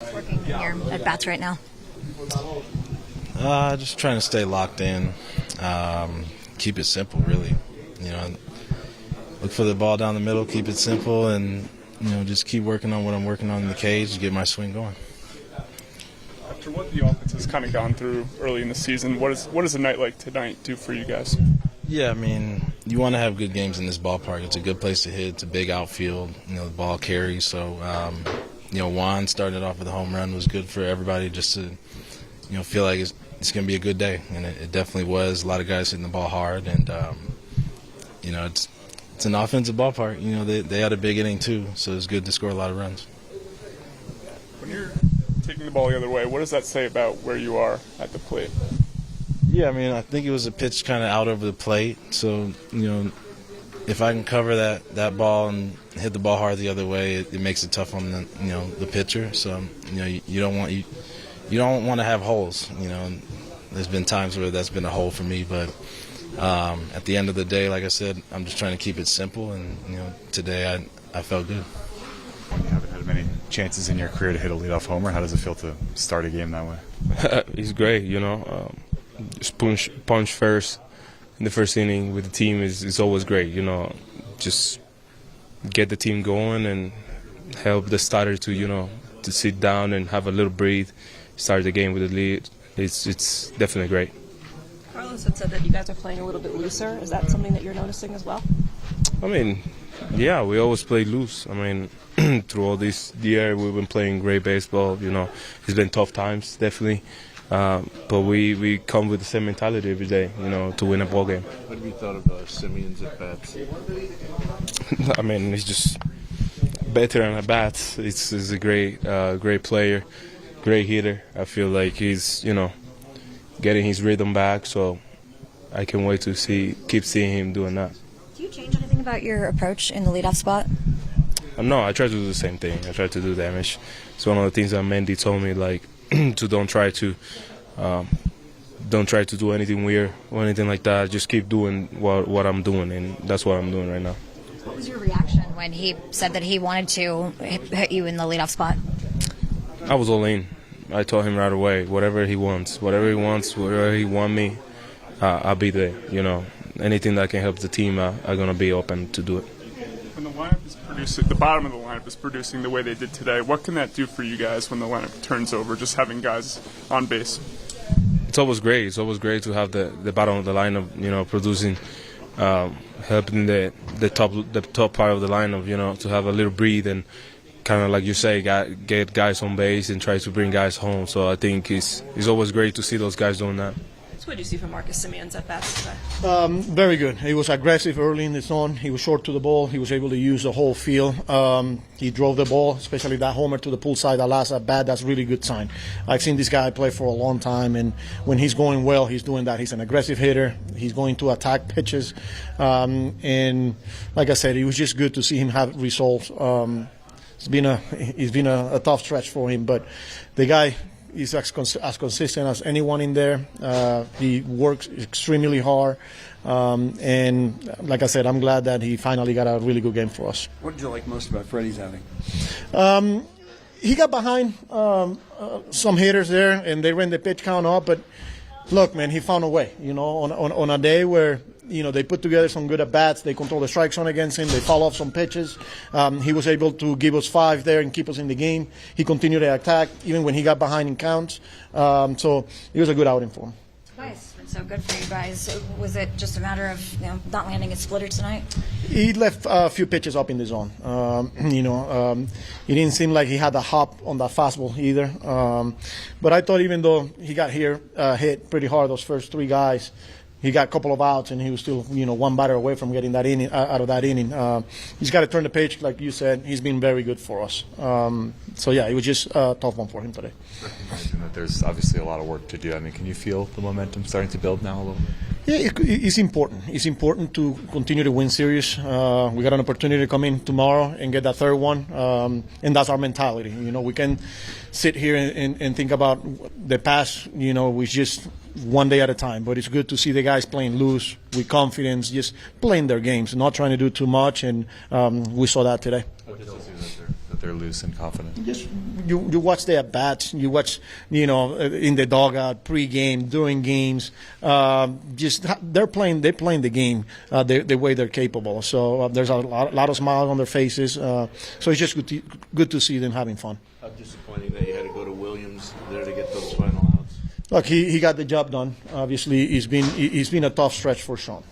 Working here at bats right now? Just trying to stay locked in. Keep it simple, really. Look for the ball down the middle, keep it simple, and just keep working on what I'm working on in the cage to get my swing going. After what the offense has kind of gone through early in the season, what does a night like tonight do for you guys? Yeah, you want to have good games in this ballpark. It's a good place to hit. It's a big outfield. The ball carries. So, Juan started off with a home run was good for everybody just to, feel like it's going to be a good day. And it definitely was. A lot of guys hitting the ball hard. And, it's an offensive ballpark. They had a big inning too, so it's good to score a lot of runs. When you're taking the ball the other way, what does that say about where you are at the plate? Yeah, I think it was a pitch kind of out over the plate. So, if I can cover that ball and hit the ball hard the other way, it makes it tough on the pitcher. So, you don't want to have holes. There's been times where that's been a hole for me, but at the end of the day, like I said, I'm just trying to keep it simple. And today I felt good. When you haven't had many chances in your career to hit a leadoff homer, how does it feel to start a game that way? It's great, Just punch first in the first inning with the team is always great, Just get the team going and help the starter to sit down and have a little breathe, start the game with a lead. It's definitely great. Carlos had said that you guys are playing a little bit looser. Is that something that you're noticing as well? Yeah, we always play loose. Through all this year, we've been playing great baseball. It's been tough times, definitely. But we come with the same mentality every day, to win a ball game. What have you thought of Simeon's at bats? He's just better than at bats. He's a great player, great hitter. I feel like he's, getting his rhythm back. So I can't wait to keep seeing him doing that. Do you change anything about your approach in the leadoff spot? No, I try to do the same thing. I try to do damage. It's one of the things that Mandy told me, to don't try to do anything weird or anything like that. Just keep doing what I'm doing, and that's what I'm doing right now. What was your reaction when he said that he wanted to hit you in the leadoff spot? I was all in. I told him right away, whatever he wants, wherever he want me, I'll be there. Anything that can help the team, I'm gonna be open to do it. When the lineup is producing, the bottom of the lineup is producing the way they did today, what can that do for you guys when the lineup turns over, just having guys on base? It's always great. It's always great to have the bottom of the lineup, producing, helping the top part of the lineup, to have a little breathe and kind of like you say, get guys on base and try to bring guys home. So I think it's always great to see those guys doing that. So what did you see from Marcus Simeon's at bats today? Very good. He was aggressive early in the zone. He was short to the ball. He was able to use the whole field. He drove the ball, especially that homer to the pull side, that last at bat. That's a really good sign. I've seen this guy play for a long time, and when he's going well, he's doing that. He's an aggressive hitter. He's going to attack pitches. And like I said, it was just good to see him have results. It's been a tough stretch for him, but the guy is as consistent as anyone in there. He works extremely hard, and like I said, I'm glad that he finally got a really good game for us. What did you like most about Freddie's outing? He got behind some hitters there, and they ran the pitch count up. But look, man, he found a way. On a day where they put together some good at bats, they control the strike zone against him, they foul off some pitches. He was able to give us 5 there and keep us in the game. He continued to attack even when he got behind in counts. So it was a good outing for him. Nice. So good for you guys. Was it just a matter of not landing a splitter tonight? He left a few pitches up in the zone. It didn't seem like he had a hop on that fastball either. But I thought even though he got hit pretty hard, those first 3 guys, he got a couple of outs, and he was still, one batter away from getting that inning out of that inning. He's got to turn the page, like you said. He's been very good for us. So yeah, it was just a tough one for him today. Recognizing that there's obviously a lot of work to do. Can you feel the momentum starting to build now a little bit? Yeah, it's important. It's important to continue to win series. We got an opportunity to come in tomorrow and get that third one, and that's our mentality. We can sit here and think about the past. We just one day at a time. But it's good to see the guys playing loose with confidence, just playing their games, not trying to do too much, and we saw that today. What does it seem that that they're loose and confident? Just you watch their bats. You watch, in the dugout, pre-game, during games. Just they're playing the game the way they're capable. So there's a lot of smiles on their faces. So it's just good to see them having fun. How disappointing that you had to go to Williams there to get those final outs. Look, he got the job done. Obviously, it's been a tough stretch for Sean.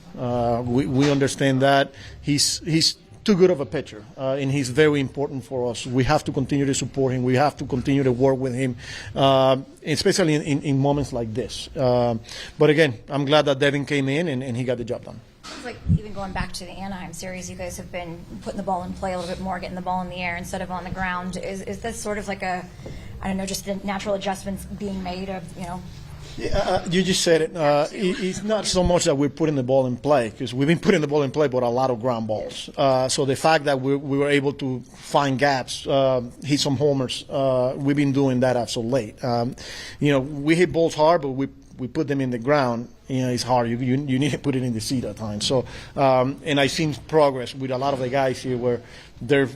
We understand that he's too good of a pitcher, and he's very important for us. We have to continue to support him. We have to continue to work with him, especially in moments like this. But again, I'm glad that Devin came in and he got the job done. It's like even going back to the Anaheim series, you guys have been putting the ball in play a little bit more, getting the ball in the air instead of on the ground. Is this sort of like just the natural adjustments being made of, You just said it. It's not so much that we're putting the ball in play, because we've been putting the ball in play, but a lot of ground balls. So the fact that we were able to find gaps, hit some homers, we've been doing that as of late. We hit balls hard, but we put them in the ground. It's hard. You need to put it in the seat at times. So, and I've seen progress with a lot of the guys here where they're,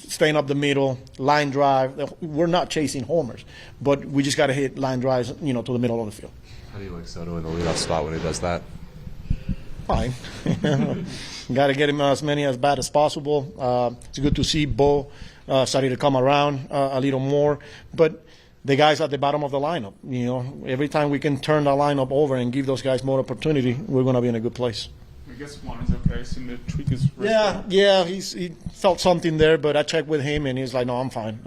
staying up the middle, line drive. We're not chasing homers, but we just got to hit line drives, to the middle of the field. How do you like Soto in the leadoff spot when he does that? Fine. Got to get him as many as bad as possible. It's good to see Bo starting to come around a little more, but the guys at the bottom of the lineup, every time we can turn the lineup over and give those guys more opportunity, we're going to be in a good place. I guess Juan is okay. Seemed to tweak his wrist. Yeah, he felt something there, but I checked with him and he's like, no, I'm fine.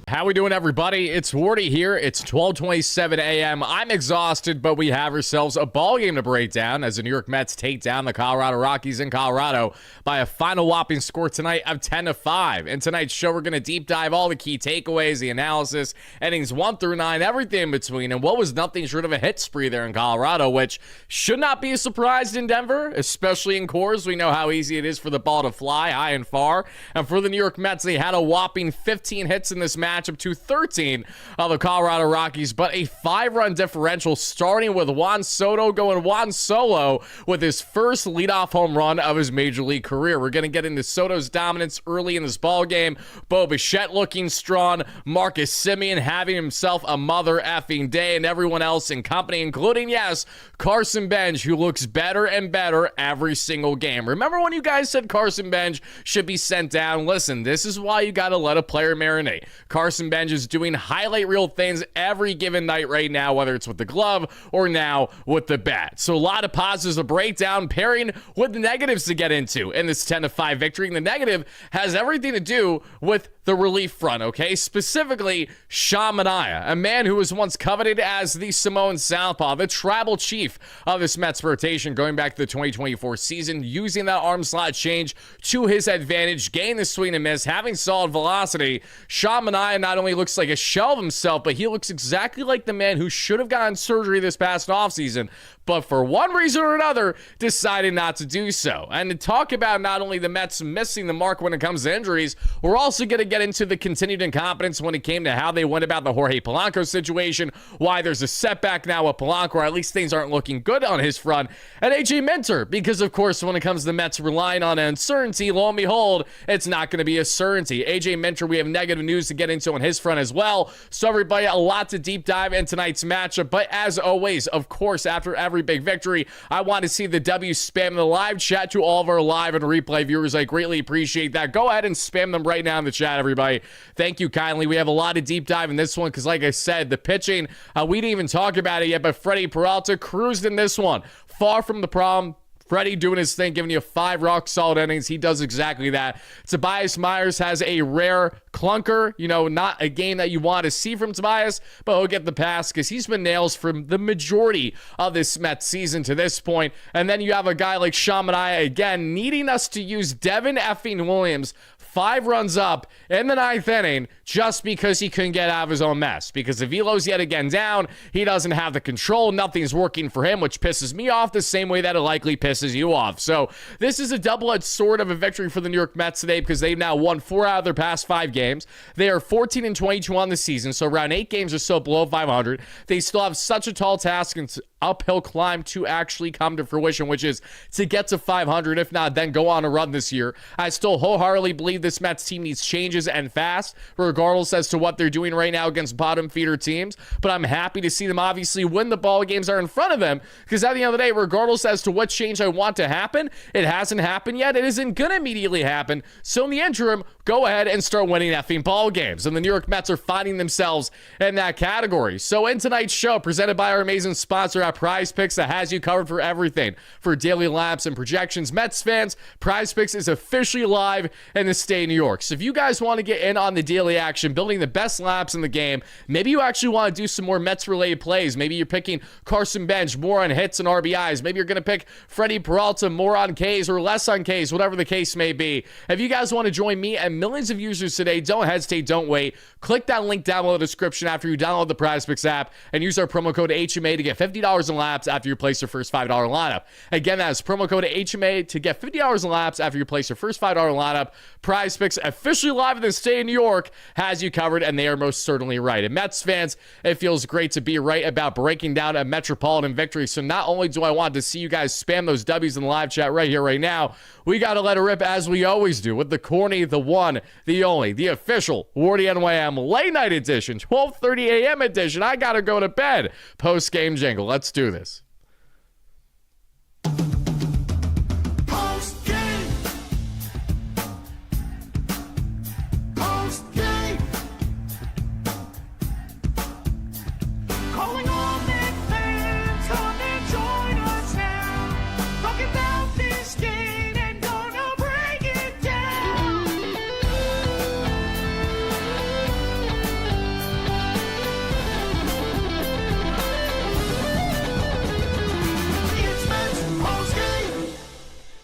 How we doing, everybody? It's Wardy here. It's 12:27 a.m. I'm exhausted, but we have ourselves a ball game to break down as the New York Mets take down the Colorado Rockies in Colorado by a final whopping score tonight of 10-5. In tonight's show, we're going to deep dive all the key takeaways, the analysis, innings 1 through 9, everything in between, and what was nothing short of a hit spree there in Colorado, which should not be a surprise in Denver, especially in Coors. We know how easy it is for the ball to fly high and far, and for the New York Mets, they had a whopping 15 hits in this matchup to 13 of the Colorado Rockies, but a 5-run differential starting with Juan Soto going Juan Solo with his first leadoff home run of his major league career. We're going to get into Soto's dominance early in this ball game. Bo Bichette looking strong, Marcus Semien having himself a mother effing day, and everyone else in company, including, yes, Carson Bench, who looks better and better every single game. Remember when you guys said Carson Bench should be sent down? Listen, this is why you got to let a player marinate. Carson Bench is doing highlight reel things every given night right now, whether it's with the glove or now with the bat. So a lot of positives to break down, pairing with the negatives to get into in this 10-5 victory. And the negative has everything to do with the relief front, okay? Specifically, Sean Manaea, a man who was once coveted as the Samoan Southpaw, the tribal chief of this Mets rotation going back to the 2024 season, using that arm slot change to his advantage, gain the swing and miss, having solid velocity. Sean Manaea not only looks like a shell of himself, but he looks exactly like the man who should have gotten surgery this past offseason, but for one reason or another, decided not to do so. And to talk about not only the Mets missing the mark when it comes to injuries, we're also going to get into the continued incompetence when it came to how they went about the Jorge Polanco situation, why there's a setback now with Polanco, or at least things aren't looking good on his front, and AJ Minter, because of course when it comes to the Mets relying on uncertainty, lo and behold, it's not going to be a certainty. AJ Minter, we have negative news to get into on his front as well. So everybody, a lot to deep dive in tonight's matchup, but as always, of course, after every big victory, I want to see the W spam the live chat to all of our live and replay viewers. I greatly appreciate that. Go ahead and spam them right now in the chat, everybody. Thank you kindly. We have a lot of deep dive in this one because, like I said, the pitching, we didn't even talk about it yet, but Freddie Peralta cruised in this one. Far from the problem. Freddie doing his thing, giving you 5 rock-solid innings. He does exactly that. Tobias Myers has a rare clunker. Not a game that you want to see from Tobias, but he'll get the pass because he's been nails for the majority of this Mets season to this point. And then you have a guy like Sean Manaea, again, needing us to use Devin effing Williams 5 runs up in the 9th inning just because he couldn't get out of his own mess. Because the velo's yet again down. He doesn't have the control. Nothing's working for him, which pisses me off the same way that it likely pisses you off. So this is a double-edged sword of a victory for the New York Mets today because they've now won 4 out of their past 5 games. They are 14-22 on the season, so around 8 games or so below 500. They still have such a tall task and uphill climb to actually come to fruition, which is to get to 500. If not, then go on a run this year. I still wholeheartedly believe this Mets team needs changes and fast, regardless as to what they're doing right now against bottom feeder teams. But I'm happy to see them obviously win the ball games are in front of them, because at the end of the day, regardless as to what change I want to happen, it hasn't happened yet. It isn't going to immediately happen. So in the interim, go ahead and start winning effing ball games. And the New York Mets are finding themselves in that category. So in tonight's show, presented by our amazing sponsor at Prize Picks, that has you covered for everything for daily laps and projections. Mets fans, Prize Picks is officially live in the state of New York. So if you guys want to get in on the daily action, building the best laps in the game, maybe you actually want to do some more Mets-related plays. Maybe you're picking Carson Bench more on hits and RBIs. Maybe you're going to pick Freddie Peralta more on Ks or less on Ks, whatever the case may be. If you guys want to join me and millions of users today, don't hesitate, don't wait. Click that link down below in the description after you download the Prize Picks app and use our promo code HMA to get $50 in laps after you place your first $5 lineup. Again, that is promo code HMA to get $50 in laps after you place your first $5 lineup. Prize Picks, officially live in the state of New York, has you covered, and they are most certainly right. And Mets fans, it feels great to be right about breaking down a Metropolitan victory. So not only do I want to see you guys spam those W's in the live chat right here, right now, we got to let it rip as we always do with the corny, the one, the only, the official Wardy NYM late night edition, 12:30 a.m. edition. I got to go to bed. Post-game jingle. Let's do this.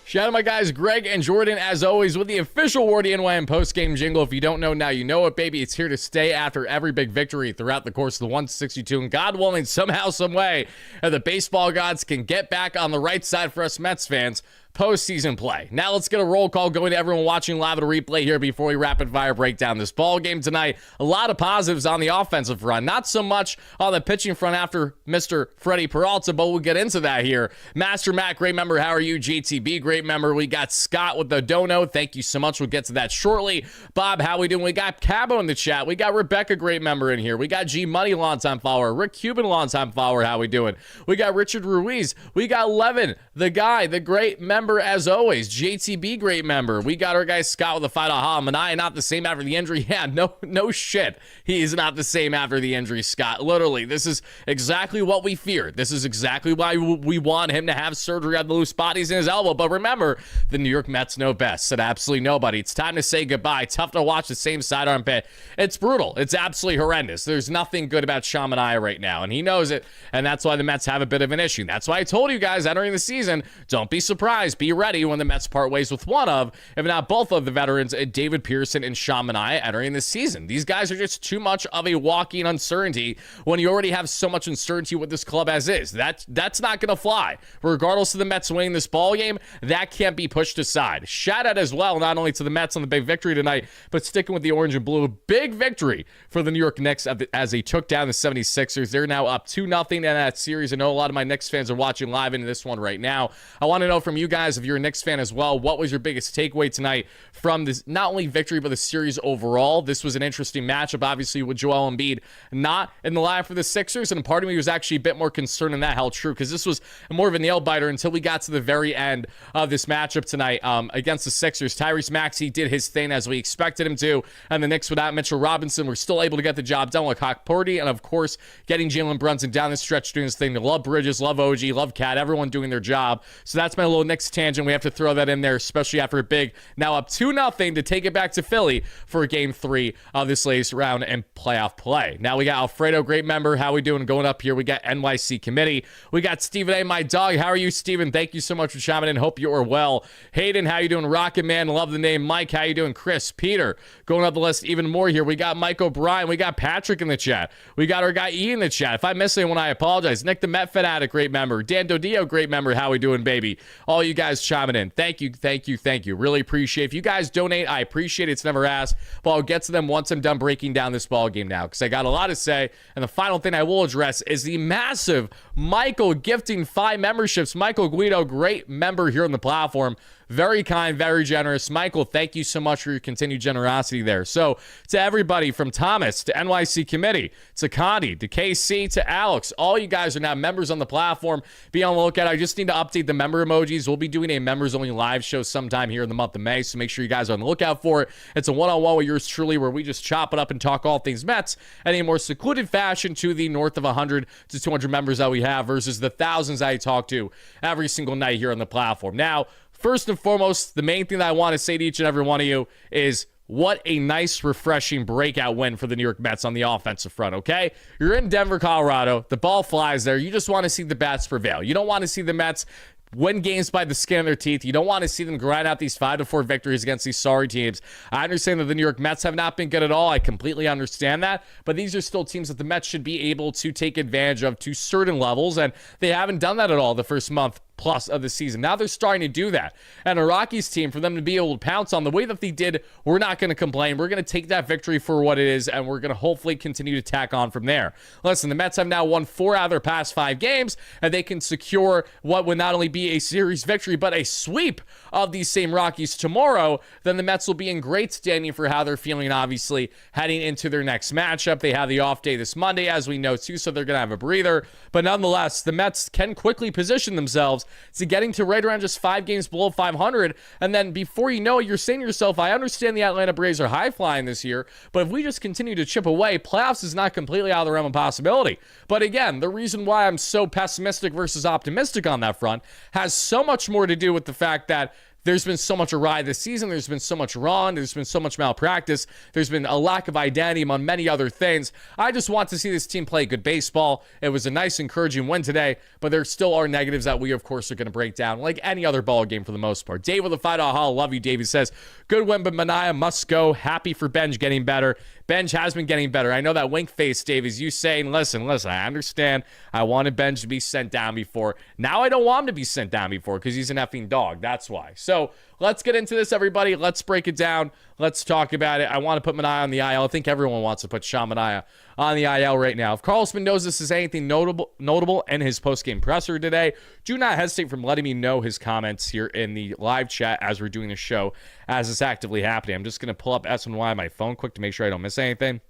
Shout out to my guys Greg and Jordan, as always, with the official Wardy NYM post-game jingle. If you don't know, now you know it, baby. It's here to stay after every big victory throughout the course of the 162. And God willing, somehow, some way, the baseball gods can get back on the right side for us Mets fans. Postseason play. Now let's get a roll call going to everyone watching live at a replay here before we rapid fire break down this ball game tonight. A lot of positives on the offensive front, not so much on the pitching front after Mr. Freddie Peralta, but we'll get into that here. Master Matt, great member. How are you? GTB, great member. We got Scott with the dono. Thank you so much. We'll get to that shortly. Bob, how we doing? We got Cabo in the chat. We got Rebecca, great member in here. We got G Money, longtime follower. Rick Cuban, longtime follower. How we doing? We got Richard Ruiz. We got Levin, the guy, the great member as always. JTB, great member. We got our guy Scott with a $5. Manaya, not the same after the injury. Yeah, no shit. He is not the same after the injury, Scott. Literally, this is exactly what we feared. This is exactly why we want him to have surgery on the loose bodies in his elbow. But remember, the New York Mets know best. Said absolutely nobody. It's time to say goodbye. Tough to watch the same sidearm pit. It's brutal. It's absolutely horrendous. There's nothing good about Sean Manaya right now, and he knows it, and that's why the Mets have a bit of an issue. That's why I told you guys entering the season, don't be surprised. Be ready when the Mets part ways with one of, if not both of the veterans, David Pearson and Sean Manaya entering the season. These guys are just too much of a walking uncertainty when you already have so much uncertainty with this club as is. That's not going to fly. Regardless of the Mets winning this ball game, that can't be pushed aside. Shout out as well, not only to the Mets on the big victory tonight, but sticking with the orange and blue. Big victory for the New York Knicks as they took down the 76ers. They're now up 2-0 in that series. I know a lot of my Knicks fans are watching live into this one right now. I want to know from you guys, if you're a Knicks fan as well, what was your biggest takeaway tonight from this, not only victory, but the series overall? This was an interesting matchup, obviously, with Joel Embiid not in the lineup for the Sixers, and part of me was actually a bit more concerned, and that held true, because this was more of a nail-biter until we got to the very end of this matchup tonight against the Sixers. Tyrese Maxey did his thing as we expected him to, and the Knicks without Mitchell Robinson were still able to get the job done with Hawk Purdy, and of course, getting Jalen Brunson down the stretch doing his thing. Love Bridges, love OG, love Cat, everyone doing their job. So that's my little Knicks tangent. We have to throw that in there, especially after a big, now up 2-0 to take it back to Philly for game 3 of this latest round and playoff play. Now we got Alfredo, great member. How we doing going up here? We got NYC committee. We got Stephen A, my dog. How are you, Stephen? Thank you so much for chiming in. Hope you are well. Hayden, how you doing? Rocket Man, love the name. Mike, how you doing? Chris, Peter, going up the list even more here. We got Mike O'Brien. We got Patrick in the chat. We got our guy E in the chat. If I miss anyone, I apologize. Nick the Met Fanatic, great member. Dan Dodio, great member. How we doing, baby? All you guys chiming in. Thank you, thank you, thank you. Really appreciate it. If you guys donate, I appreciate it. It's never asked, but I'll get to them once I'm done breaking down this ball game now, because I got a lot to say. And the final thing I will address is the massive Michael gifting 5 memberships. Michael Guido, great member here on the platform. Very kind, very generous. Michael, thank you so much for your continued generosity there. So to everybody from Thomas to NYC Committee to Condi to KC to Alex, all you guys are now members on the platform. Be on the lookout. I just need to update the member emojis. We'll be doing a members only live show sometime here in the month of May, so make sure you guys are on the lookout for it. It's a one-on-one with yours truly where we just chop it up and talk all things Mets in a more secluded fashion to the north of 100 to 200 members that we have versus the thousands I talk to every single night here on the platform. Now, first and foremost, the main thing that I want to say to each and every one of you is what a nice, refreshing breakout win for the New York Mets on the offensive front, okay? You're in Denver, Colorado. The ball flies there. You just want to see the bats prevail. You don't want to see the Mets win games by the skin of their teeth. You don't want to see them grind out these 5-4 victories against these sorry teams. I understand that the New York Mets have not been good at all. I completely understand that. But these are still teams that the Mets should be able to take advantage of to certain levels, and they haven't done that at all the first month plus of the season. Now they're starting to do that. And a Rockies team, for them to be able to pounce on the way that they did, we're not going to complain. We're going to take that victory for what it is, and we're going to hopefully continue to tack on from there. Listen, the Mets have now won 4 out of their past 5 games, and they can secure what would not only be a series victory, but a sweep of these same Rockies tomorrow. Then the Mets will be in great standing for how they're feeling, obviously, heading into their next matchup. They have the off day this Monday, as we know, too, so they're going to have a breather. But nonetheless, the Mets can quickly position themselves to getting to right around just 5 games below 500. And then before you know it, you're saying to yourself, I understand the Atlanta Braves are high flying this year, but if we just continue to chip away, playoffs is not completely out of the realm of possibility. But again, the reason why I'm so pessimistic versus optimistic on that front has so much more to do with the fact that there's been so much awry this season. There's been so much wrong. There's been so much malpractice. There's been a lack of identity among many other things. I just want to see this team play good baseball. It was a nice, encouraging win today, but there still are negatives that we, of course, are going to break down like any other ball game for the most part. Dave with a $5 love you, David says, good win, but Mania must go. Happy for Benj getting better. Benj has been getting better. I know that wink face, Dave, is you saying, listen, I understand. I wanted Benj to be sent down before. Now I don't want him to be sent down before because he's an effing dog. That's why. So let's get into this, everybody. Let's break it down. Let's talk about it. I want to put Mania on the IL. I think everyone wants to put Sean Mania on the IL right now. If Carlos Mendoza says anything notable in his post-game presser today, do not hesitate from letting me know his comments here in the live chat as we're doing the show, as it's actively happening. I'm just going to pull up S&Y on my phone quick to make sure I don't miss anything.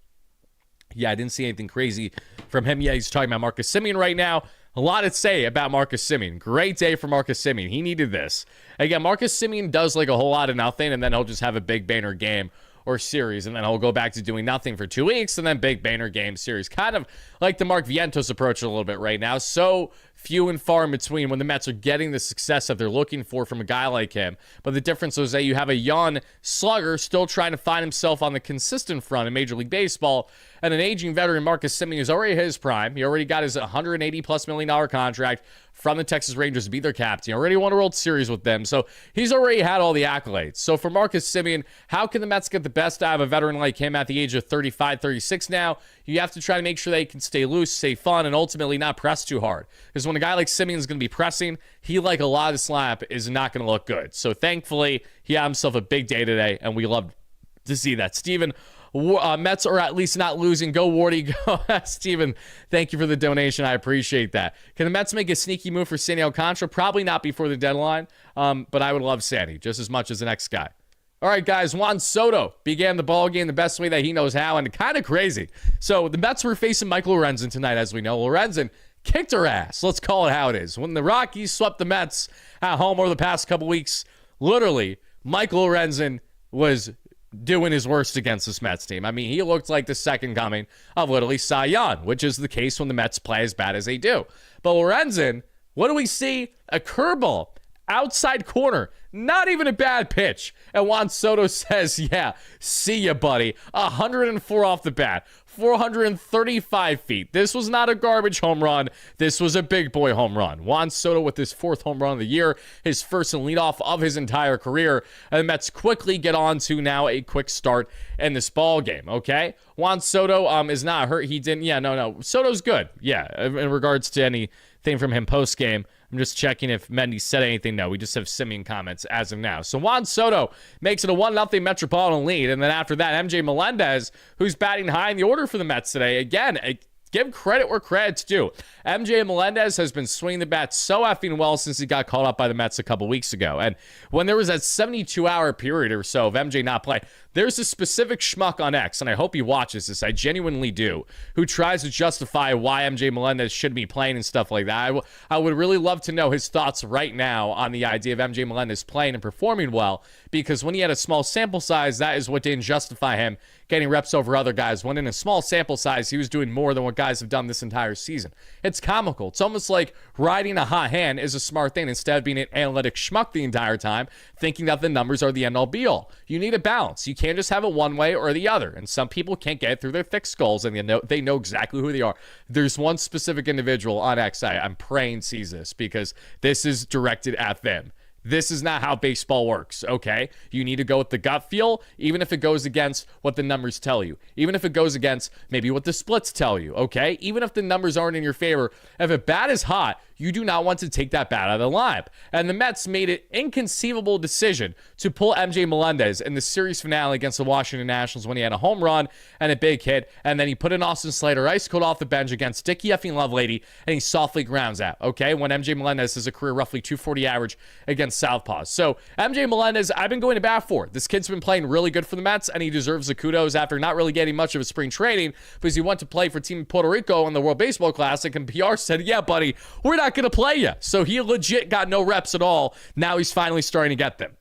Yeah, I didn't see anything crazy from him. Yeah, he's talking about Marcus Semien right now. A lot to say about Marcus Semien. Great day for Marcus Semien. He needed this. Again, Marcus Semien does like a whole lot of nothing, and then he'll just have a big banner game or series, and then he'll go back to doing nothing for 2 weeks, and then big banner game series. Kind of like the Mark Vientos approach a little bit right now. So few and far in between when the Mets are getting the success that they're looking for from a guy like him. But the difference is that you have a young slugger still trying to find himself on the consistent front in Major League Baseball, and an aging veteran, Marcus Semien, who's already hit his prime. He already got his $180+ million contract from the Texas Rangers to be their captain. He already won a World Series with them, so he's already had all the accolades. So for Marcus Semien, how can the Mets get the best out of a veteran like him at the age of 35, 36 now? You have to try to make sure they can stay loose, stay fun, and ultimately not press too hard. Because when a guy like Semien is going to be pressing, he, like a lot of slap, is not going to look good. So thankfully, he had himself a big day today, and we love to see that. Steven, Mets are at least not losing. Go Wardy, go. Steven, thank you for the donation. I appreciate that. Can the Mets make a sneaky move for Sandy Alcantara? Probably not before the deadline, but I would love Sandy just as much as the next guy. All right, guys, Juan Soto began the ball game the best way that he knows how, and kind of crazy. So the Mets were facing Michael Lorenzen tonight, as we know. Lorenzen kicked her ass. Let's call it how it is. When the Rockies swept the Mets at home over the past couple weeks, literally, Michael Lorenzen was doing his worst against this Mets team. I mean, he looked like the second coming of literally Cy Young, which is the case when the Mets play as bad as they do. But Lorenzen, what do we see? A curveball, outside corner, not even a bad pitch. And Juan Soto says, yeah, see ya, buddy. 104 off the bat, 435 feet. This was not a garbage home run. This was a big boy home run. Juan Soto with his 4th home run of the year, his first and leadoff of his entire career. And the Mets quickly get on to now a quick start in this ball game, okay? Juan Soto is not hurt. He didn't, no. Soto's good, yeah, in regards to anything from him post-game. I'm just checking if Mendy said anything. No, we just have Semien comments as of now. So Juan Soto makes it a 1-0 Metropolitan lead. And then after that, MJ Melendez, who's batting high in the order for the Mets today. Again, give credit where credit's due. MJ Melendez has been swinging the bat so effing well since he got called up by the Mets a couple weeks ago. And when there was that 72-hour period or so of MJ not playing, there's a specific schmuck on X, and I hope he watches this, I genuinely do, who tries to justify why MJ Melendez should be playing and stuff like that. I would really love to know his thoughts right now on the idea of MJ Melendez playing and performing well, because when he had a small sample size, that is what didn't justify him getting reps over other guys, when in a small sample size, he was doing more than what guys have done this entire season. It's comical. It's almost like riding a hot hand is a smart thing instead of being an analytic schmuck the entire time, thinking that the numbers are the end-all be-all. You need a balance. You can't just have it one way or the other, and some people can't get it through their thick skulls, and they know exactly who they are. There's one specific individual on X, I'm praying sees this, because this is directed at them. This is not how baseball works, okay? You need to go with the gut feel, even if it goes against what the numbers tell you. Even if it goes against maybe what the splits tell you, okay? Even if the numbers aren't in your favor, if a bat is hot, you do not want to take that bat out of the lineup. And the Mets made an inconceivable decision to pull MJ Melendez in the series finale against the Washington Nationals when he had a home run and a big hit, and then he put in Austin Slater ice cold off the bench against Dickie effing Lovelady, and he softly grounds out, okay? When MJ Melendez has a career roughly 240 average against southpaws. So MJ Melendez, I've been going to bat for. This kid's been playing really good for the Mets, and he deserves the kudos after not really getting much of a spring training because he went to play for Team Puerto Rico in the World Baseball Classic, and PR said, yeah, buddy, we're not going to play you. So he legit got no reps at all. Now he's finally starting to get them.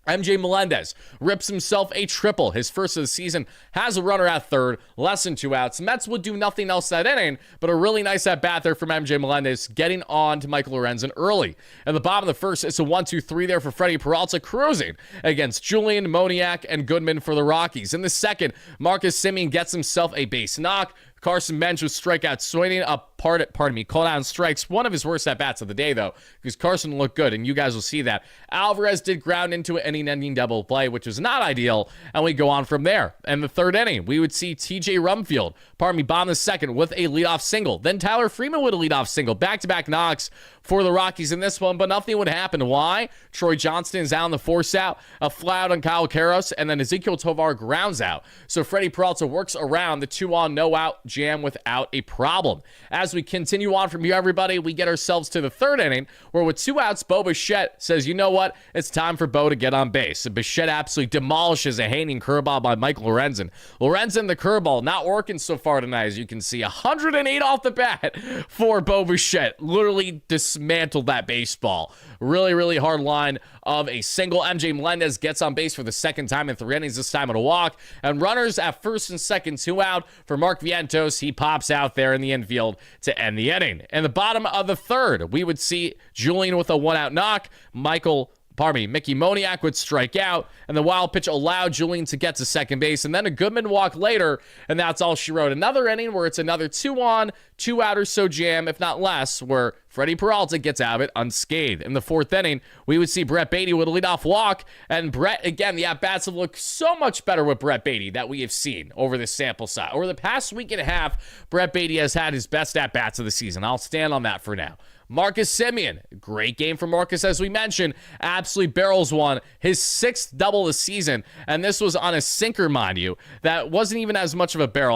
MJ Melendez rips himself a triple. His first of the season, has a runner at third, less than 2 outs. Mets would do nothing else that inning, but a really nice at-bat there from MJ Melendez, getting on to Michael Lorenzen early. At the bottom of the first, it's a 1-2-3 there for Freddie Peralta, cruising against Julian, Moniak, and Goodman for the Rockies. In the second, Marcus Semien gets himself a base knock. Carson Bench with strikeout swinging up, called out strikes. One of his worst at-bats of the day, though, because Carson looked good, and you guys will see that. Alvarez did ground into an inning-ending double play, which was not ideal, and we go on from there. In the third inning, we would see TJ Rumfield, bomb the second with a leadoff single. Then Tyler Freeman with a leadoff single. Back-to-back knocks for the Rockies in this one, but nothing would happen. Why? Troy Johnston is out on the force out, a fly out on Kyle Karros, and then Ezekiel Tovar grounds out. So Freddie Peralta works around the 2-on, no-out jam without a problem. As we continue on from here, everybody, we get ourselves to the third inning, where with 2 outs, Bo Bichette says, you know what? It's time for Bo to get on base. And Bichette absolutely demolishes a hanging curveball by Michael Lorenzen. Lorenzen, the curveball, not working so far tonight, as you can see. 108 off the bat for Bo Bichette. Literally dismantled that baseball. Really, really hard line of a single. MJ Melendez gets on base for the second time in 3 innings, this time on a walk. And runners at first and second, 2 out for Mark Vientos. He pops out there in the infield to end the inning. In the bottom of the third, we would see Julian with a 1-out knock. Mickey Moniak would strike out, and the wild pitch allowed Julian to get to second base, and then a Goodman walk later, and that's all she wrote. Another inning where it's another 2-on, 2-out or so jam, if not less, where Freddie Peralta gets out of it unscathed. In the fourth inning, we would see Brett Beatty with a leadoff walk, and Brett, again, the at-bats have looked so much better with Brett Beatty that we have seen over the sample size. Over the past week and a half, Brett Beatty has had his best at-bats of the season. I'll stand on that for now. Marcus Semien, great game for Marcus, as we mentioned, absolutely barrels one, his 6th double of the season, and this was on a sinker, mind you, that wasn't even as much of a barrel.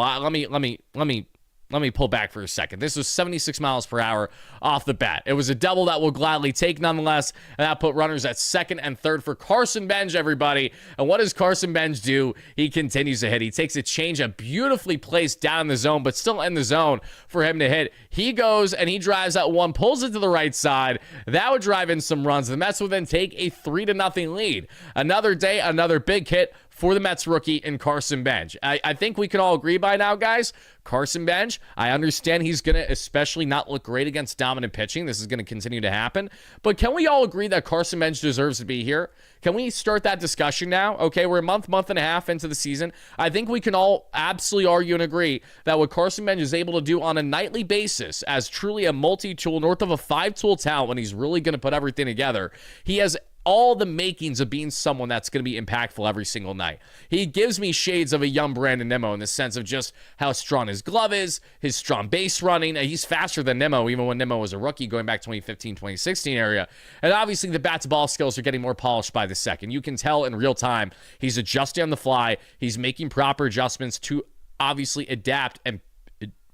Let me pull back for a second. This was 76 miles per hour off the bat. It was a double that we'll gladly take nonetheless, and that put runners at second and third for Carson Bench, everybody. And what does Carson Bench do? He continues to hit. He takes a changeup, beautifully placed down in the zone, but still in the zone for him to hit. He goes and he drives that one, pulls it to the right side. That would drive in some runs. The Mets would then take a 3-0 lead. Another day, another big hit for the Mets rookie in Carson Bench. I think we can all agree by now, guys. Carson Bench, I understand he's going to especially not look great against dominant pitching. This is going to continue to happen. But can we all agree that Carson Bench deserves to be here? Can we start that discussion now? Okay, we're a month and a half into the season. I think we can all absolutely argue and agree that what Carson Bench is able to do on a nightly basis as truly a multi-tool, north of a 5-tool talent when he's really going to put everything together, he has all the makings of being someone that's going to be impactful every single night. He gives me shades of a young Brandon Nimmo in the sense of just how strong his glove is, his strong base running. He's faster than Nimmo, even when Nimmo was a rookie going back 2015, 2016 area. And obviously the bat-to-ball skills are getting more polished by the second. You can tell in real time he's adjusting on the fly. He's making proper adjustments to obviously adapt and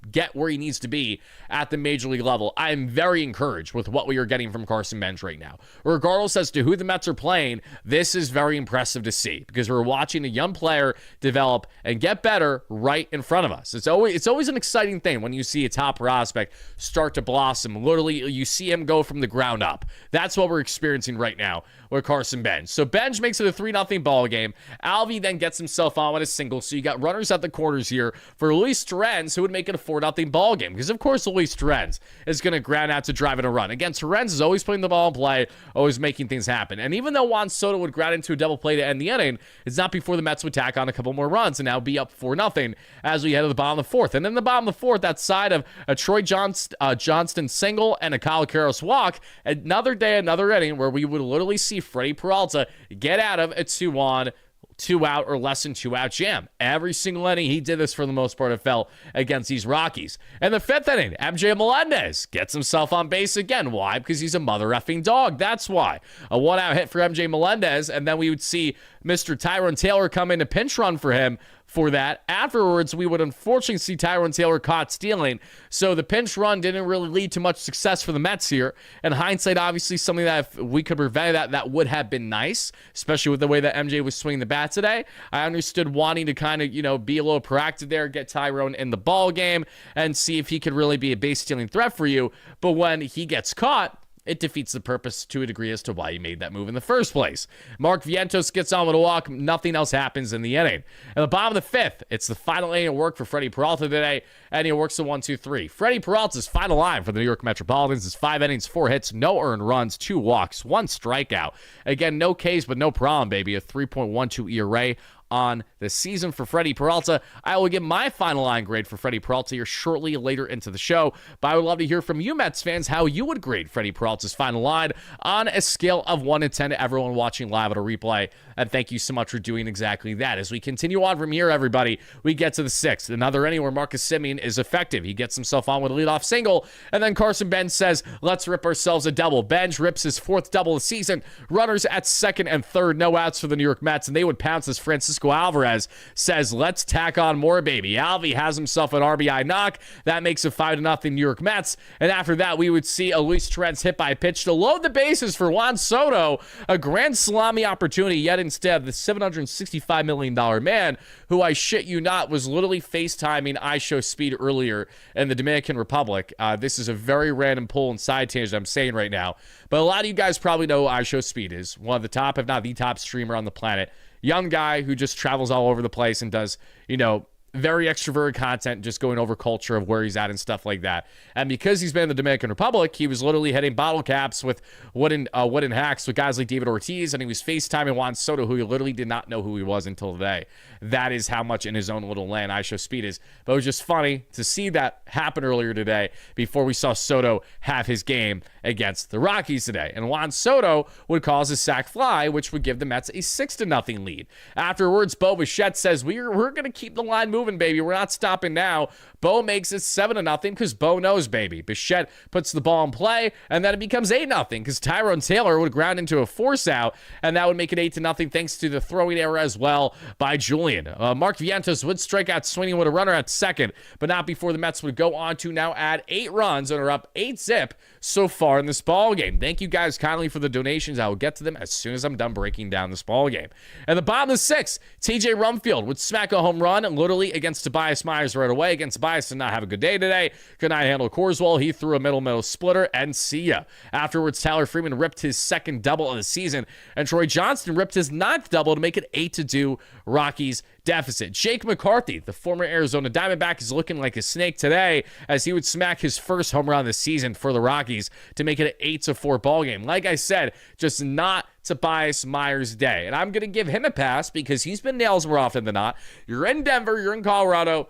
get where he needs to be at the major league level. I am very encouraged with what we are getting from Carson Bench right now. Regardless as to who the Mets are playing, this is very impressive to see because we're watching a young player develop and get better right in front of us. It's always an exciting thing when you see a top prospect start to blossom. Literally, you see him go from the ground up. That's what we're experiencing right now with Carson Bench. So Bench makes it a 3-0 ball game. Alvey then gets himself on with a single. So you got runners at the corners here for Luis Torrens, who would make it a 4-0 ball game. Because, of course, Luis Torrens is going to ground out to drive in a run. Again, Torrens is always putting the ball in play, always making things happen. And even though Juan Soto would ground into a double play to end the inning, it's not before the Mets would tack on a couple more runs and now be up 4-0 as we head to the bottom of the fourth. And in the bottom of the fourth, that side of a Troy Johnston single and a Kyle Karros walk, another day, another inning where we would literally see Freddie Peralta get out of a 2-on, 2-out, or less than 2-out jam. Every single inning, he did this for the most part, it felt, against these Rockies. And the fifth inning, MJ Melendez gets himself on base again. Why? Because he's a mother effing dog. That's why. A 1-out hit for MJ Melendez, and then we would see Mr. Tyrone Taylor come in to pinch run for him for that. Afterwards, we would unfortunately see Tyrone Taylor caught stealing. So the pinch run didn't really lead to much success for the Mets here. In hindsight, obviously, something that if we could prevent that would have been nice, especially with the way that MJ was swinging the bat today. I understood wanting to kind of, be a little proactive there, get Tyrone in the ball game, and see if he could really be a base stealing threat for you. But when he gets caught, it defeats the purpose to a degree as to why he made that move in the first place. Mark Vientos gets on with a walk. Nothing else happens in the inning. At the bottom of the fifth, it's the final inning of work for Freddie Peralta today, and he works a 1-2-3. Freddie Peralta's final line for the New York Metropolitans is 5 innings, 4 hits, no earned runs, 2 walks, 1 strikeout. Again, no Ks, but no problem, baby. A 3.12 ERA on the season for Freddie Peralta. I will give my final line grade for Freddie Peralta here shortly later into the show, but I would love to hear from you Mets fans how you would grade Freddie Peralta's final line on a scale of 1 to 10 to everyone watching live at a replay. And thank you so much for doing exactly that. As we continue on from here, everybody, we get to the sixth. Another inning where Marcus Semien is effective. He gets himself on with a leadoff single, and then Carson Bench says, let's rip ourselves a double. Bench rips his 4th double of the season. Runners at second and third, no outs for the New York Mets, and they would pounce as Francisco Alvarez says, let's tack on more, baby. Alvey has himself an RBI knock. That makes it 5-0 New York Mets. And after that, we would see a Luis Torrens hit by pitch to load the bases for Juan Soto. A grand salami opportunity, yet instead, the $765 million man, who I shit you not, was literally FaceTiming IShowSpeed earlier in the Dominican Republic. This is a very random pull and side tangent I'm saying right now. But a lot of you guys probably know who IShowSpeed is. One of the top, if not the top streamer on the planet. Young guy who just travels all over the place and does, very extroverted content, just going over culture of where he's at and stuff like that. And because he's been in the Dominican Republic, he was literally hitting bottle caps with wooden hacks with guys like David Ortiz, and he was FaceTiming Juan Soto, who he literally did not know who he was until today. That is how much in his own little land IShowSpeed is. But it was just funny to see that happen earlier today before we saw Soto have his game against the Rockies today. And Juan Soto would cause a sac fly, which would give the Mets a 6-0 lead. Afterwards, Bo Bichette says, we're going to keep the line moving, baby. We're not stopping now. Bo makes it 7-0 because Bo knows, baby. Bichette puts the ball in play, and then it becomes 8-0 because Tyrone Taylor would ground into a force out, and that would make it 8-0 thanks to the throwing error as well by Julian. Mark Vientos would strike out swinging with a runner at second, but not before the Mets would go on to now add 8 runs and are up 8-zip so far in this ball game. Thank you guys kindly for the donations. I will get to them as soon as I'm done breaking down this ball game. And the bottom of the sixth, TJ Rumfield would smack a home run literally against Tobias Myers right away. Against Tobias did not have a good day today. Could not handle Corswell. He threw a middle splitter, and see ya. Afterwards, Tyler Freeman ripped his 2nd double of the season, and Troy Johnston ripped his 9th double to make it 8-2 Rockies deficit. Jake McCarthy, the former Arizona Diamondback, is looking like a snake today as he would smack his 1st home run of the season for the Rockies to make it an 8-4 ball game. Like I said, just not Tobias Myers' day. And I'm going to give him a pass because he's been nails more often than not. You're in Denver, you're in Colorado.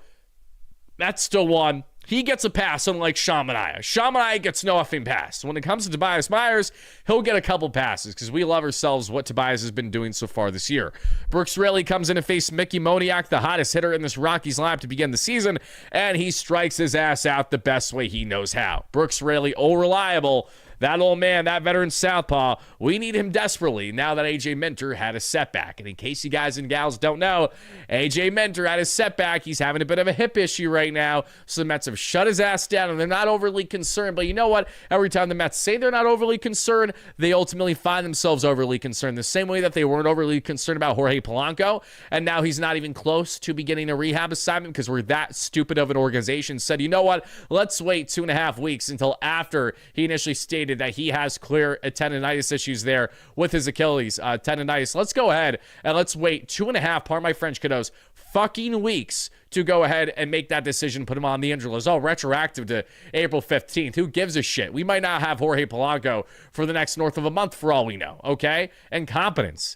That's still one. He gets a pass, unlike Sean Manaea. Sean Manaea gets no effing pass. When it comes to Tobias Myers, he'll get a couple passes because we love ourselves what Tobias has been doing so far this year. Brooks Raley comes in to face Mickey Moniak, the hottest hitter in this Rockies lineup to begin the season, and he strikes his ass out the best way he knows how. Brooks Raley, reliable. That old man, that veteran southpaw, we need him desperately now that A.J. Minter had a setback. And in case you guys and gals don't know, A.J. Minter had a setback. He's having a bit of a hip issue right now. So the Mets have shut his ass down, and they're not overly concerned. But you know what? Every time the Mets say they're not overly concerned, they ultimately find themselves overly concerned. The same way that they weren't overly concerned about Jorge Polanco, and now he's not even close to beginning a rehab assignment because we're that stupid of an organization. Said, you know what? Let's wait 2.5 weeks until after he initially stated that he has clear tendonitis issues there with his Achilles tendonitis. Let's go ahead and let's wait 2.5, pardon my French, kiddos, fucking weeks to go ahead and make that decision, put him on the injury list. Oh, retroactive to April 15th. Who gives a shit? We might not have Jorge Polanco for the next north of a month for all we know, okay? Incompetence.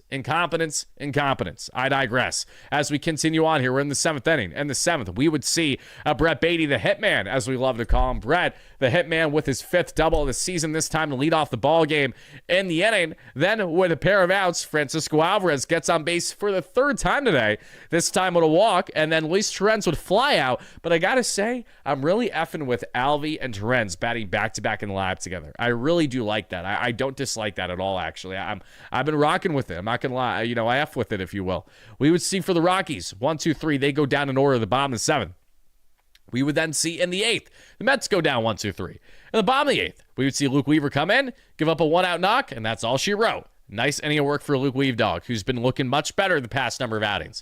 I digress. As we continue on here, we're in the 7th inning. In the 7th, we would see Brett Beatty, the hitman, as we love to call him. Brett, the hitman, with his 5th double of the season, this time to lead off the ball game in the inning. Then with a pair of outs, Francisco Alvarez gets on base for the 3rd time today, this time with a walk, and then Luis Torrens would fly out. But I gotta say, I'm really effing with Alvy and Torrens batting back-to-back in the lab together. I really do like that. I don't dislike that at all, actually. I've been rocking with it. I'm not gonna lie. I F with it, if you will. We would see for the Rockies, 1, 2, 3, they go down in order at the bottom of the 7th. We would then see in the 8th, the Mets go down 1, 2, 3. In the bottom of the 8th, we would see Luke Weaver come in, give up a 1-out knock, and that's all she wrote. Nice inning of work for Luke Weave Dog, who's been looking much better the past number of outings.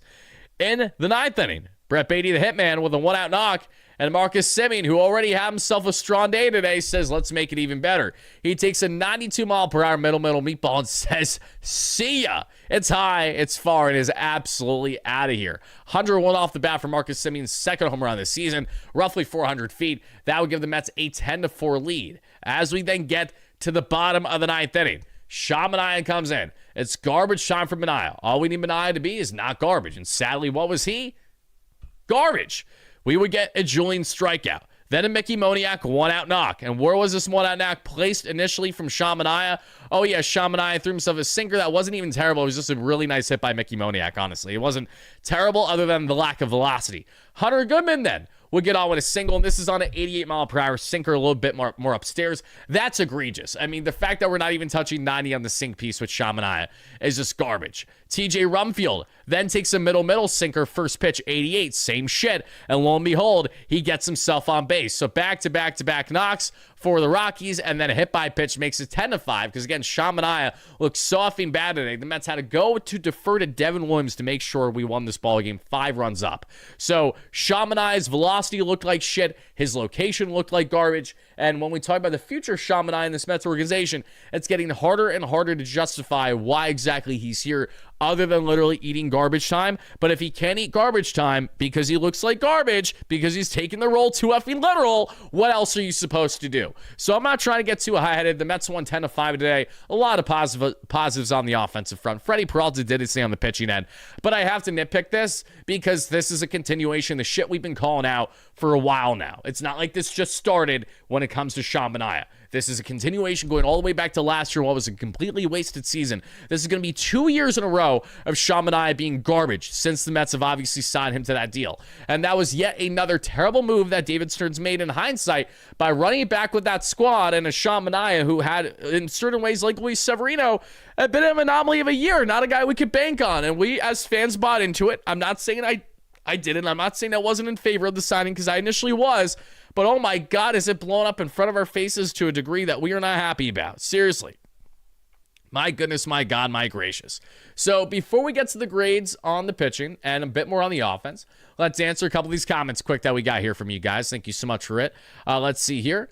In the 9th inning, Brett Beatty, the hitman, with a 1-out knock, and Marcus Semien, who already had himself a strong day today, says, let's make it even better. He takes a 92-mile-per-hour middle meatball and says, see ya. It's high, it's far, and is absolutely out of here. 101 off the bat for Marcus Semien's 2nd home run this season, roughly 400 feet. That would give the Mets a 10-4 lead. As we then get to the bottom of the 9th inning, Sean Manaea comes in. It's garbage time for Manaea. All we need Manaea to be is not garbage. And sadly, what was he? Garbage. We would get a Julian strikeout. Then a Mickey Moniak 1-out knock. And where was this 1-out knock placed initially from Sean Manaea? Oh, yeah, Sean Manaea threw himself a sinker that wasn't even terrible. It was just a really nice hit by Mickey Moniak, honestly. It wasn't terrible other than the lack of velocity. Hunter Goodman then would get on with a single, and this is on an 88-mile-per-hour sinker, a little bit more upstairs. That's egregious. I mean, the fact that we're not even touching 90 on the sink piece with Sean Manaea is just garbage. TJ Rumfield then takes a middle sinker, first pitch, 88, same shit, and lo and behold, he gets himself on base. So back-to-back knocks for the Rockies, and then a hit-by-pitch makes it 10-5, because again, Sean Manaea looks so effing bad today. The Mets had to go to defer to Devin Williams to make sure we won this ball game 5 runs up. So Sean Manaea's velocity looked like shit, his location looked like garbage, and when we talk about the future Sean Manaea in this Mets organization, it's getting harder and harder to justify why exactly he's here, other than literally eating garbage time. But if he can't eat garbage time because he looks like garbage, because he's taking the role too effing literal, what else are you supposed to do? So I'm not trying to get too high-headed. The Mets won 10-5 today. A lot of positives on the offensive front. Freddie Peralta did his thing on the pitching end. But I have to nitpick this because this is a continuation of the shit we've been calling out for a while now. It's not like this just started when it comes to Sean Manaea. This is a continuation going all the way back to last year, what was a completely wasted season. This is going to be 2 years in a row of Sean Manaea being garbage since the Mets have obviously signed him to that deal. And that was yet another terrible move that David Stearns made in hindsight by running it back with that squad and a Sean Manaea who had, in certain ways, like Luis Severino, a bit of an anomaly of a year, not a guy we could bank on. And we, as fans, bought into it. I'm not saying I didn't. I'm not saying I wasn't in favor of the signing because I initially was. But oh my God, is it blown up in front of our faces to a degree that we are not happy about? Seriously. My goodness, my God, my gracious. So before we get to the grades on the pitching and a bit more on the offense, let's answer a couple of these comments quick that we got here from you guys. Thank you so much for it. Let's see here.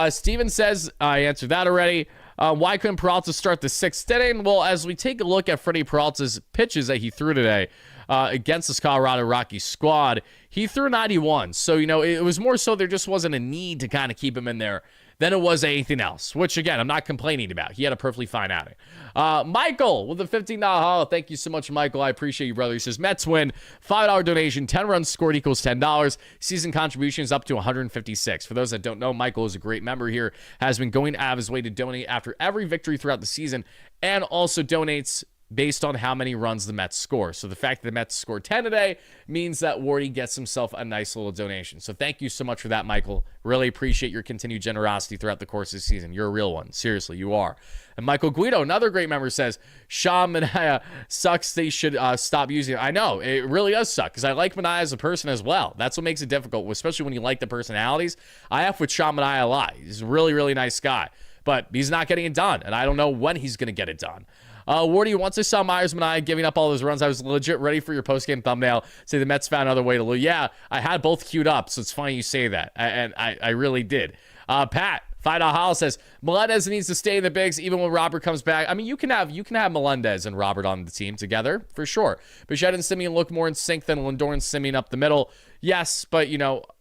Steven says, I answered that already. Why couldn't Peralta start the 6th inning? Well, as we take a look at Freddie Peralta's pitches that he threw today against this Colorado Rockies squad, he threw 91. So, it was more so there just wasn't a need to kind of keep him in there than it was anything else, which, again, I'm not complaining about. He had a perfectly fine outing. Michael with a $15 haul. Thank you so much, Michael. I appreciate you, brother. He says, Mets win, $5 donation, 10 runs scored equals $10. Season contribution is up to 156. For those that don't know, Michael is a great member here, has been going out of his way to donate after every victory throughout the season, and also donates based on how many runs the Mets score. So the fact that the Mets scored 10 today means that Wardy gets himself a nice little donation. So thank you so much for that, Michael. Really appreciate your continued generosity throughout the course of the season. You're a real one. Seriously, you are. And Michael Guido, another great member, says, Sean Manaea sucks. They should stop using it. I know. It really does suck because I like Manaea as a person as well. That's what makes it difficult, especially when you like the personalities. I have with Sean Manaea a lot. He's a really, really nice guy. But he's not getting it done, and I don't know when he's going to get it done. Wardy, once I saw Myers Manaea giving up all those runs, I was legit ready for your post-game thumbnail. Say the Mets found another way to lose. Yeah, I had both queued up, so it's funny you say that. And I really did. Pat, $5 Hall says, Melendez needs to stay in the bigs even when Robert comes back. I mean, you can have Melendez and Robert on the team together, for sure. Bichette and Simeon look more in sync than Lindor and Simeon up the middle. Yes, but,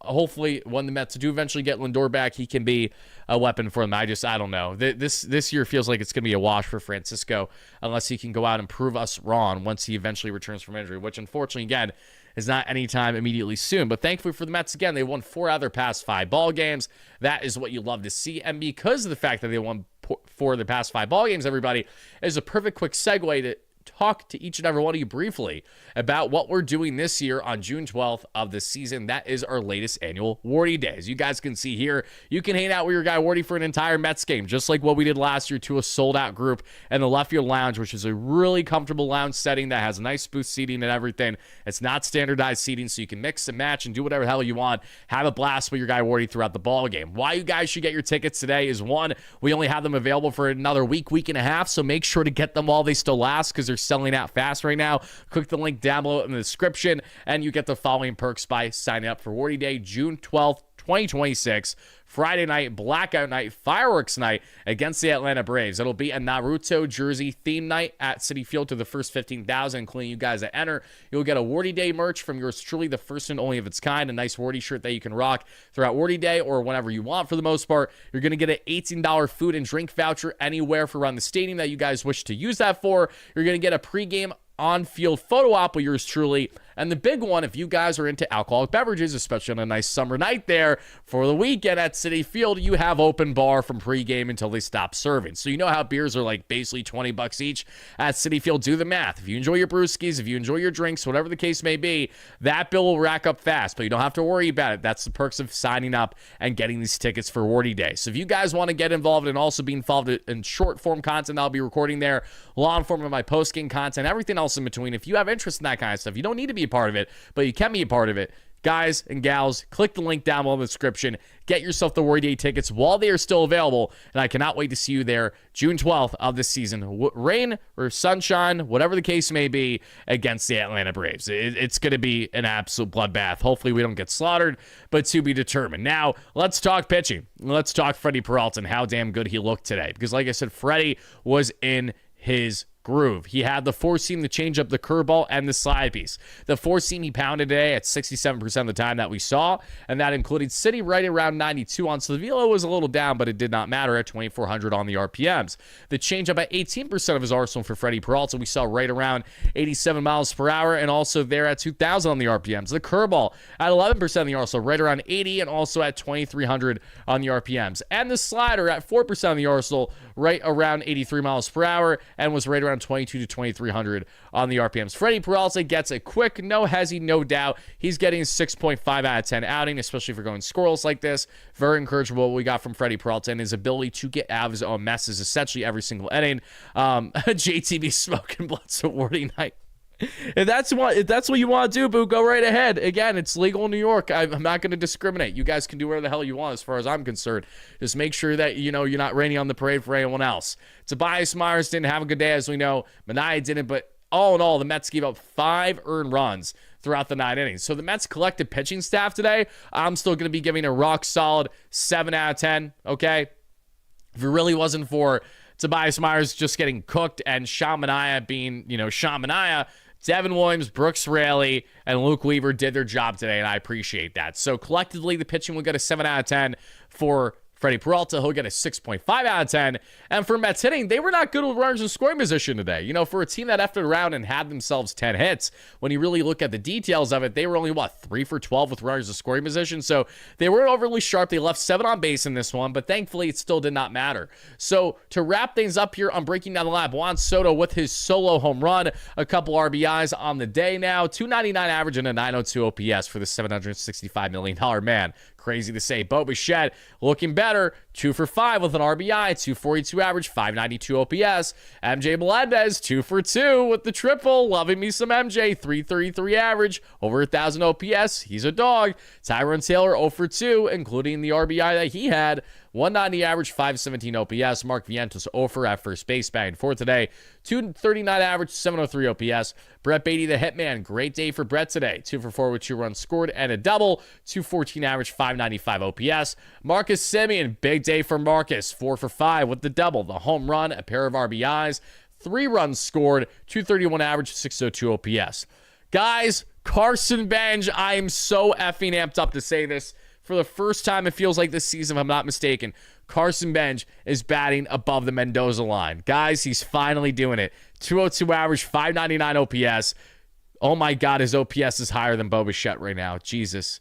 hopefully when the Mets do eventually get Lindor back, he can be a weapon for them. I don't know. This year feels like it's going to be a wash for Francisco unless he can go out and prove us wrong once he eventually returns from injury, which unfortunately, again, is not anytime immediately soon. But thankfully for the Mets, again, they won 4 out of their past 5 ball games. That is what you love to see. And because of the fact that they won 4 of their past 5 ball games, everybody, is a perfect quick segue to talk to each and every one of you briefly about what we're doing this year on June 12th of the season. That is our latest annual Wardy Day. As you guys can see here, you can hang out with your guy Wardy for an entire Mets game, just like what we did last year to a sold-out group in the left field lounge, which is a really comfortable lounge setting that has nice booth seating and everything. It's not standardized seating, so you can mix and match and do whatever the hell you want. Have a blast with your guy Wardy throughout the ball game. Why you guys should get your tickets today is, one, we only have them available for another week and a half, so make sure to get them while they still last because they're selling out fast right now. Click the link down below in the description and you get the following perks by signing up for Wardy Day, June 12th, 2026, Friday night, blackout night, fireworks night against the Atlanta Braves. It'll be a Naruto jersey theme night at Citi Field to the first 15,000, including you guys that enter. You'll get a Wardy Day merch from yours truly, the first and only of its kind, a nice Wardy shirt that you can rock throughout Wardy Day or whenever you want for the most part. You're going to get an $18 food and drink voucher anywhere for around the stadium that you guys wish to use that for. You're going to get a pregame on-field photo op with yours truly. And the big one, if you guys are into alcoholic beverages, especially on a nice summer night there for the weekend at Citi Field, you have open bar from pregame until they stop serving. So you know how beers are like basically $20 each at Citi Field. Do the math. If you enjoy your brewskis, if you enjoy your drinks, whatever the case may be, that bill will rack up fast, but you don't have to worry about it. That's the perks of signing up and getting these tickets for Wardy Day. So if you guys want to get involved and also be involved in short form content I'll be recording there, long form of my post-game content, everything else in between, if you have interest in that kind of stuff, you don't need to be a part of it, but you can be a part of it. Guys and gals, click the link down below in the description. Get yourself the Wardy Day tickets while they are still available, and I cannot wait to see you there June 12th of this season. Rain or sunshine, whatever the case may be, against the Atlanta Braves. It's going to be an absolute bloodbath. Hopefully we don't get slaughtered, but to be determined. Now, let's talk pitching. Let's talk Freddie Peralta and how damn good he looked today, because like I said, Freddie was in his groove. He had the 4-seam, the changeup, the curveball, and the slide piece. The 4-seam he pounded today at 67% of the time that we saw, and that included sitting right around 92 on. So the velo was a little down, but it did not matter at 2,400 on the RPMs. The changeup at 18% of his arsenal for Freddie Peralta, we saw right around 87 miles per hour, and also there at 2,000 on the RPMs. The curveball at 11% of the arsenal, right around 80, and also at 2,300 on the RPMs. And the slider at 4% of the arsenal, right around 83 miles per hour, and was right around 22 to 2,300 on the RPMs. Freddie Peralta gets a quick, no hezzy, no doubt. He's getting a 6.5 out of 10 outing, especially for going scoreless like this. Very encouraging what we got from Freddie Peralta and his ability to get out of his own messes essentially every single inning. JTB smoking blunts awarding night. If that's what you want to do, boo, go right ahead. Again, it's legal in New York. I'm not going to discriminate. You guys can do whatever the hell you want as far as I'm concerned. Just make sure that, you're not raining on the parade for anyone else. Tobias Myers didn't have a good day, as we know. Manaea didn't, but all in all, the Mets gave up 5 earned runs throughout the 9 innings. So the Mets collective pitching staff today, I'm still going to be giving a rock solid 7 out of 10, okay? If it really wasn't for Tobias Myers just getting cooked and Sean Manaea being, Sean Manaea, Devin Williams, Brooks Raley, and Luke Weaver did their job today, and I appreciate that. So collectively, the pitching will get a 7 out of 10 for Freddie Peralta, he'll get a 6.5 out of 10. And for Mets hitting, they were not good with runners in scoring position today. You know, for a team that effed around and had themselves 10 hits, when you really look at the details of it, they were only, 3 for 12 with runners in scoring position. So they weren't overly sharp. They left 7 on base in this one, but thankfully it still did not matter. So to wrap things up here, I'm breaking down the lineup. Juan Soto with his solo home run, a couple RBIs on the day now, 299 average and a 902 OPS for the $765 million man. Crazy to say. Bo Bichette looking better, 2 for 5 with an RBI, 242 average, 592 OPS. MJ Melendez, 2 for 2 with the triple. Loving me some MJ, 333 average, over 1,000 OPS. He's a dog. Tyrone Taylor, 0 for 2, including the RBI that he had. 190 average, 517 OPS. Mark Vientos, 0 for at first base, bang for today. 239 average, 703 OPS. Brett Beatty, the hitman, great day for Brett today. 2 for 4 with 2 runs scored and a double. 214 average, 595 OPS. Marcus Semien, big day for Marcus. 4 for 5 with the double, the home run, a pair of RBIs. 3 runs scored, 231 average, 602 OPS. Guys, Carson Bench, I am so effing amped up to say this. For the first time, it feels like this season, if I'm not mistaken, Carson Bench is batting above the Mendoza line. Guys, he's finally doing it. 202 average, 599 OPS. Oh my God, his OPS is higher than Bo Bichette right now. Jesus.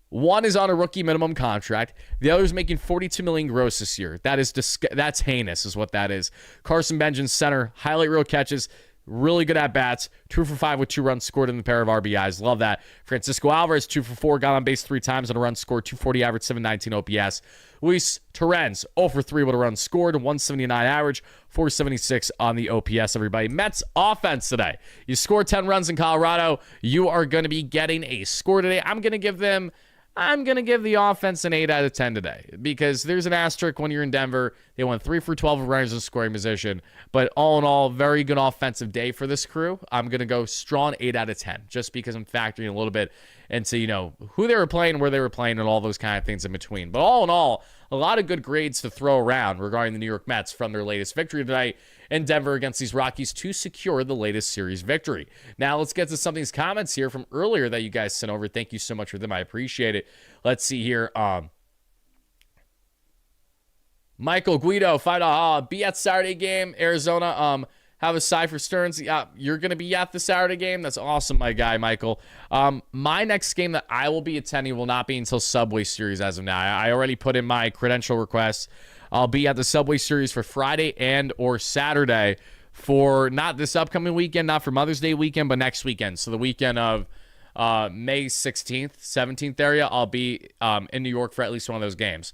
One is on a rookie minimum contract. The other is making $42 million gross this year. That's heinous is what that is. Carson Bench in center, highlight reel catches, really good at bats. 2 for 5 with 2 runs scored in the pair of RBIs. Love that. Francisco Alvarez, 2 for 4, got on base 3 times and a run scored. 240 average, 719 OPS. Luis Torrens, 0 for 3 with a run scored. 179 average, 476 on the OPS, everybody. Mets offense today. You score 10 runs in Colorado, you are going to be getting a score today. I'm going to give the offense an 8 out of 10 today because there's an asterisk when you're in Denver. They went 3 for 12 of runners in scoring position, but all in all, very good offensive day for this crew. I'm going to go strong 8 out of 10 just because I'm factoring a little bit into, who they were playing, where they were playing, and all those kind of things in between. But all in all, a lot of good grades to throw around regarding the New York Mets from their latest victory tonight in Denver against these Rockies to secure the latest series victory. Now, let's get to some of these comments here from earlier that you guys sent over. Thank you so much for them. I appreciate it. Let's see here. Michael Guido, $5. Be at Saturday game, Arizona. Have a side for Stearns. Yeah, you're going to be at the Saturday game? That's awesome, my guy, Michael. My next game that I will be attending will not be until Subway Series as of now. I already put in my credential request. I'll be at the Subway Series for Friday and or Saturday for not this upcoming weekend, not for Mother's Day weekend, but next weekend. So the weekend of May 16th, 17th area, I'll be in New York for at least one of those games.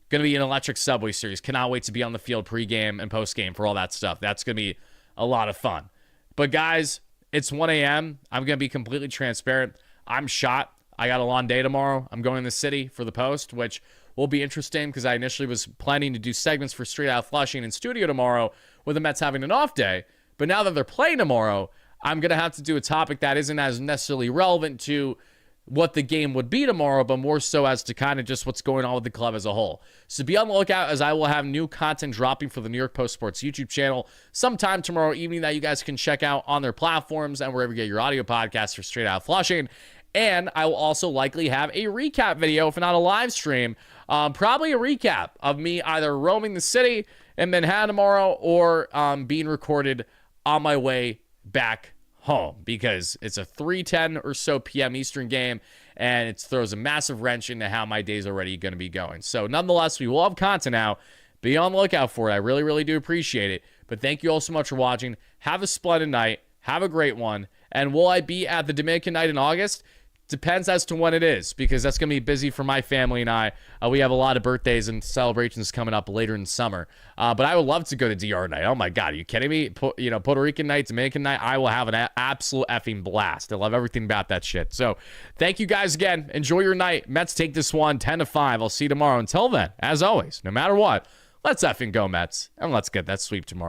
Going to be an electric Subway Series. Cannot wait to be on the field pregame and postgame for all that stuff. That's going to be a lot of fun. But guys, it's 1 a.m. I'm going to be completely transparent. I'm shot. I got a long day tomorrow. I'm going to the city for the post, which will be interesting because I initially was planning to do segments for Straight Out Flushing in studio tomorrow with the Mets having an off day. But now that they're playing tomorrow, I'm going to have to do a topic that isn't as necessarily relevant to what the game would be tomorrow, but more so as to kind of just what's going on with the club as a whole. So be on the lookout as I will have new content dropping for the New York Post Sports YouTube channel sometime tomorrow evening that you guys can check out on their platforms and wherever you get your audio podcasts for Straight Out Flushing. And I will also likely have a recap video, if not a live stream, probably a recap of me either roaming the city in Manhattan tomorrow or being recorded on my way back home because it's a 3:10 or so p.m. Eastern game and it throws a massive wrench into how my day's already going to be going. So nonetheless, we will have content now. Be on the lookout for it. I really, really do appreciate it. But thank you all so much for watching. Have a splendid night. Have a great one. And will I be at the Dominican night in August? Depends as to when it is, because that's going to be busy for my family and I. We have a lot of birthdays and celebrations coming up later in summer. But I would love to go to DR night. Oh, my God. Are you kidding me? Puerto Rican night, Dominican night, I will have an absolute effing blast. I love everything about that shit. So thank you guys again. Enjoy your night. Mets take this one 10-5. I'll see you tomorrow. Until then, as always, no matter what, let's effing go Mets, and let's get that sweep tomorrow.